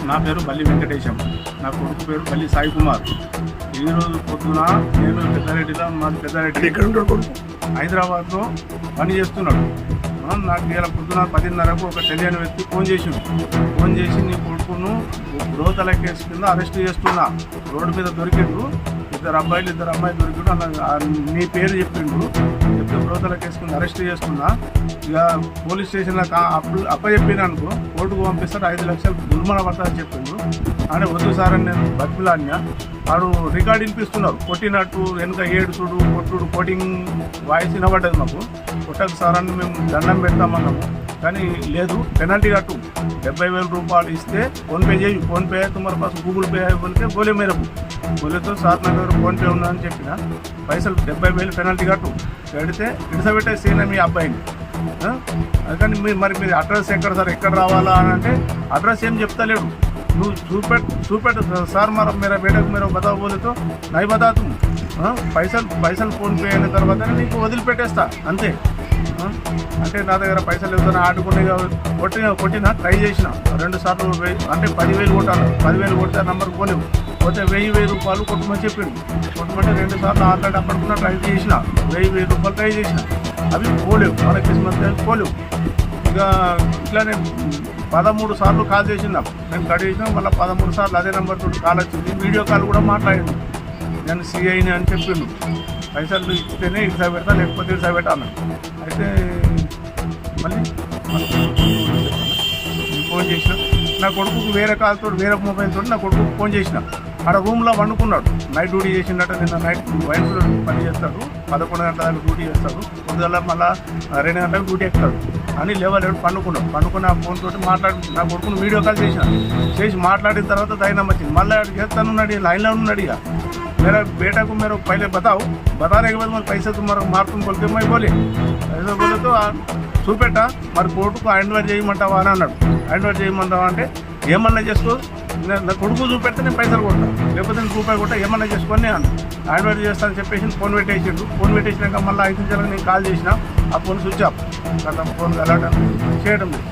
నా పేరు బల్లి వెంకటేశం, నా కొడుకు పేరు బల్లి సాయి కుమార్. ఈరోజు పొద్దున నేను పెద్దారెడ్డిలో, మాది పెద్దారెడ్డి ఎక్కడ ఉంటాడు కొడుకు? హైదరాబాద్లో పని చేస్తున్నాడు. నాకు ఇలా పొద్దున 10:30కు ఒక తెలియని వ్యక్తి ఫోన్ చేసి నీ కొడుకును బ్రోతల కేసు కింద అరెస్ట్ చేస్తున్నా, రోడ్డు మీద దొరికిండు, ఇద్దరు అమ్మాయిలు దొరికిండు నీ పేరు చెప్పిండు, చెప్తే బ్రోతల కేసు కింద అరెస్ట్ చేస్తున్నా. ఇక పోలీస్ స్టేషన్లో అప్పచెప్పిన అనుకో కోర్టుకు పంపిస్తాడు, 5 లక్షలు దుర్మన పడతారని చెప్పిండు. అంటే వద్దు సార్ అని నేను బతిలాడినా. వాడు రికార్డు వినిపిస్తున్నారు, కొట్టినట్టు వెనుక ఏడుచుడు కొట్టుడు కోటింగ్ వాయిస్ వినబడ్డది. మాకు కొట్టకు సార్ అని మేము దండం పెడతామన్నాము, కానీ లేదు పెనాల్టీ కట్టు, 70,000 రూపాయలు ఇస్తే ఫోన్పే చేయి, ఫోన్పే తుమారు పాస్ గూగుల్ పే అయిపోతే గోలే మేరకు గోలేతో సార్ నా దగ్గర ఫోన్పే ఉందని చెప్పిన, పైసలు 70,000 పెనాల్టీ కట్టు, కడితే ఇడిసబెట్టే సీన్ మీ అబ్బాయిని. కానీ మీరు అడ్రస్ ఎక్కడ సార్, ఎక్కడ రావాలా అని అంటే అడ్రస్ ఏం చెప్తలేడు. నువ్వు చూపెట్టు సార్ మేరా బేటకు మీరు బతా బోలే తో నై బతాతు, పైసలు ఫోన్పే అయిన తర్వాత నీకు వదిలిపెట్టేస్తా అంతే. అంటే నా దగ్గర పైసలు ఎవరైనా ఆడుకునే కొట్టినా ట్రై చేసిన 2 సార్లు, అంటే 10,000 కొట్టాను, 10,000 కొడితే నంబర్ పోలేవు, పోతే 1,000 రూపాయలు కొట్టమని చెప్పిండు. కొట్టమంటే 2 సార్లు ఆల్రెడీ అప్పటికున్నా ట్రై చేసిన, 1,000 రూపాయలు ట్రై చేసిన, అవి పోలేవు, మన కిస్మత్ పోలేవు. ఇక ఇట్లానే 13 సార్లు కాల్ చేసింది నేను కట్ చేసినా, మళ్ళీ 13 సార్లు అదే నెంబర్ తోటి కాల్ వచ్చింది. వీడియో కాల్ కూడా మాట్లాడిండు, నేను సిఐని అని చెప్పిండు, పైసలు ఇస్తేనే ఇటు పెడతా లేకపోతే ఇటు పెట్టా అన్నాడు. అయితే మళ్ళీ ఫోన్ చేసిన, నా కొడుకుకు వేరే కాల్తో వేరే మొబైల్ తోటి నా కొడుకు ఫోన్ చేసిన, ఆడ రూమ్లో వండుకున్నాడు, నైట్ డ్యూటీ చేసిండట. నిన్న నైట్ వైన్స్లో పని చేస్తాడు, 11 గంటల దాకా డ్యూటీ చేస్తాడు, పొద్దుగల మళ్ళీ 2 గంటలకు డ్యూటీ ఎక్కుతాడు అని లేవలేడు. పండుకుని ఆ ఫోన్ తోటి నా కొడుకుని వీడియో కాల్ చేసి మాట్లాడిన తర్వాత దైనం వచ్చింది. మళ్ళీ చేస్తాను ఉన్నాడు, లైన్లో ఉన్నాడు. ఇక मेरा बेटा को मेरे पहले बताने के बाद मैं पैसे तुम्हारा मार तुम बोल के मैं बोले ऐसा बोले तो చూపెట్టా మరి కోర్టుకు హ్యాండ్ఓవర్ చేయమంటావా అని అన్నాడు. హ్యాండ్ఓవర్ చేయమంటావా అంటే ఏమన్నా చేసుకో, నా కొడుకు చూపెడితే నేను పైసలు కొడతా, లేకపోతే నేను రూపాయి కొట్టా, ఏమన్నా చేసుకొని అన్న హ్యాండ్ఓవర్ చేస్తానని చెప్పేసి ఫోన్ పెట్టేసిండు. ఫోన్ పెట్టేసినాక మళ్ళీ 5 నిమిషాలకు నేను కాల్ చేసిన, ఆ phone switch off, phone alert చేయడం లేదు.